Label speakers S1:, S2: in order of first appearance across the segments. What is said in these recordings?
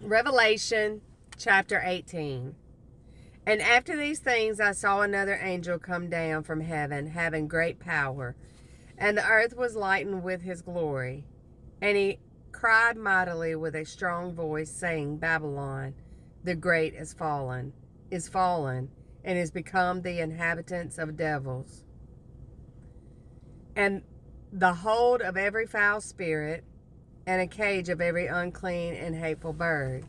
S1: Revelation chapter 18. And after these things I saw another angel come down from heaven, having great power, and the earth was lightened with his glory. And he cried mightily with a strong voice, saying, Babylon, the great is fallen, and is become the inhabitants of devils, and the hold of every foul spirit, and a cage of every unclean and hateful bird.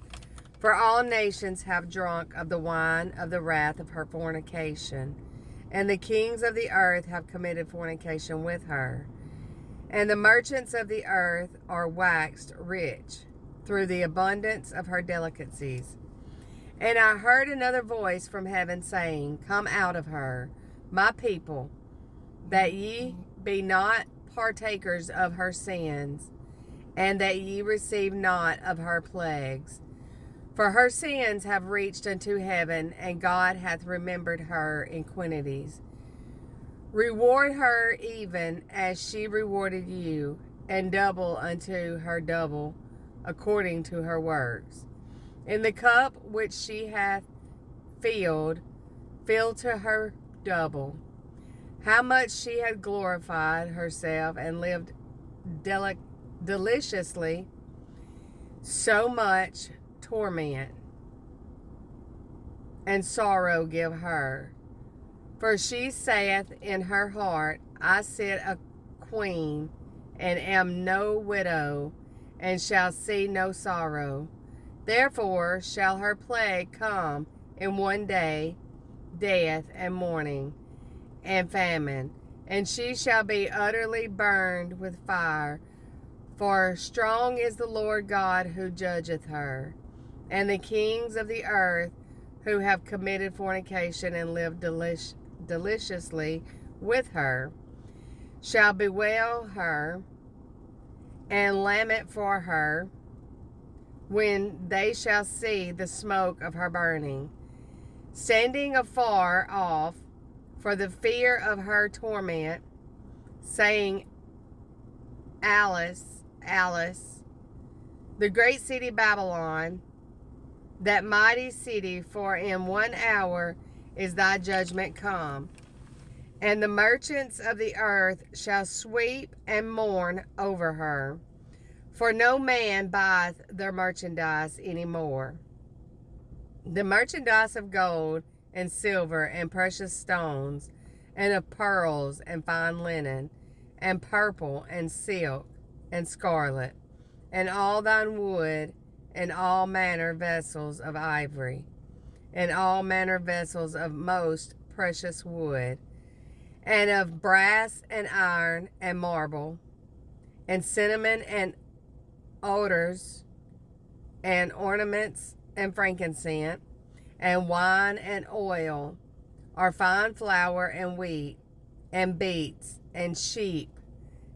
S1: For all nations have drunk of the wine of the wrath of her fornication, and the kings of the earth have committed fornication with her. And the merchants of the earth are waxed rich through the abundance of her delicacies. And I heard another voice from heaven saying, Come out of her, my people, that ye be not partakers of her sins, and that ye receive not of her plagues. For her sins have reached unto heaven, and God hath remembered her iniquities. Reward her even as she rewarded you, and double unto her double, according to her works. In the cup which she hath filled, fill to her double. How much she hath glorified herself and lived deliciously, so much torment and sorrow give her. For she saith in her heart, I sit a queen, and am no widow, and shall see no sorrow. Therefore shall her plague come in one day, death and mourning and famine, and she shall be utterly burned with fire. For strong is the Lord God who judgeth her. And the kings of the earth who have committed fornication and lived deliciously with her shall bewail her and lament for her when they shall see the smoke of her burning, standing afar off for the fear of her torment, saying, Alice, Alice, the great city Babylon, that mighty city, for in 1 hour is thy judgment come. And the merchants of the earth shall sweep and mourn over her, for no man buyeth their merchandise any more. The merchandise of gold and silver and precious stones, and of pearls and fine linen, and purple and silk and scarlet, and all thine wood, and all manner vessels of ivory, and all manner vessels of most precious wood, and of brass and iron and marble, and cinnamon and odors, and ornaments and frankincense, and wine and oil, are fine flour and wheat, and beets, and sheep,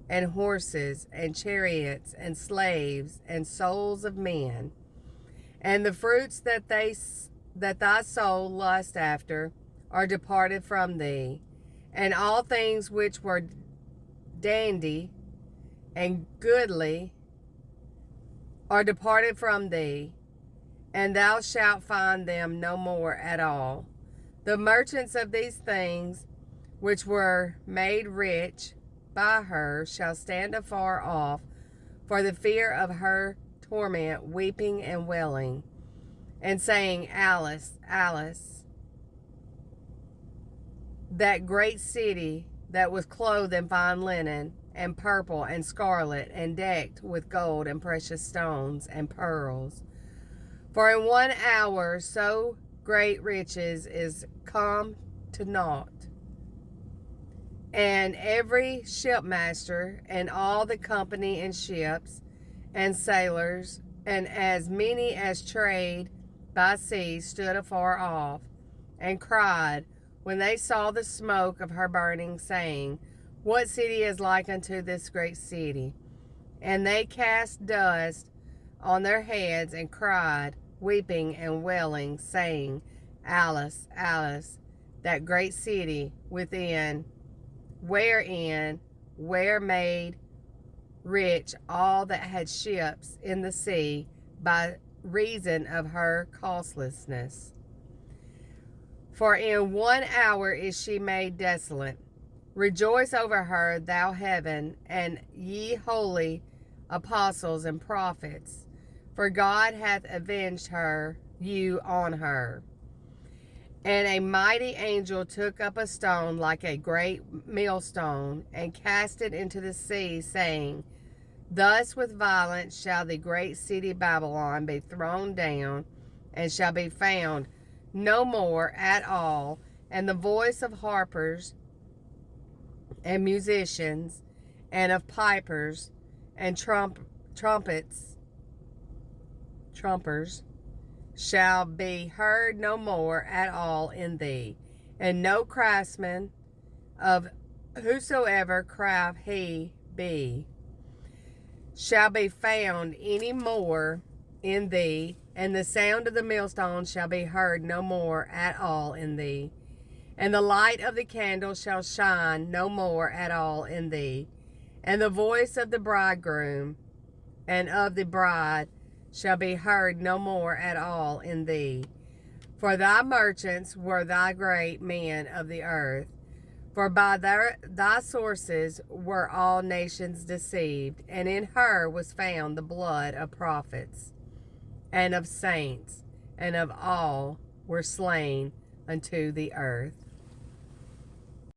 S1: and horses, and chariots, and slaves, and souls of men. And the fruits that thy soul lust after are departed from thee, and all things which were dandy and goodly are departed from thee, and thou shalt find them no more at all. The merchants of these things, which were made rich by her, shall stand afar off for the fear of her torment, weeping and wailing, and saying, Alice, Alice, that great city that was clothed in fine linen, and purple and scarlet, and decked with gold and precious stones and pearls. For in 1 hour so great riches is come to naught. And every shipmaster, and all the company in ships, and sailors, and as many as trade by sea, stood afar off, and cried, when they saw the smoke of her burning, saying, What city is like unto this great city? And they cast dust on their heads, and cried, weeping and wailing, saying, Alice, Alice, that great city wherein were made rich all that had ships in the sea by reason of her costlessness. For in 1 hour is she made desolate. Rejoice over her, thou heaven, and ye holy apostles and prophets, for God hath avenged you on her. And a mighty angel took up a stone like a great millstone, and cast it into the sea, saying, Thus with violence shall the great city Babylon be thrown down, and shall be found no more at all. And the voice of harpers and musicians, and of pipers and trumpers, shall be heard no more at all in thee. And no craftsman of whosoever craft he be shall be found any more in thee. And the sound of the millstone shall be heard no more at all in thee. And the light of the candle shall shine no more at all in thee. And the voice of the bridegroom and of the bride shall be heard no more at all in thee. For thy merchants were thy great men of the earth. For by thy sources were all nations deceived, and in her was found the blood of prophets and of saints, and of all were slain unto the earth.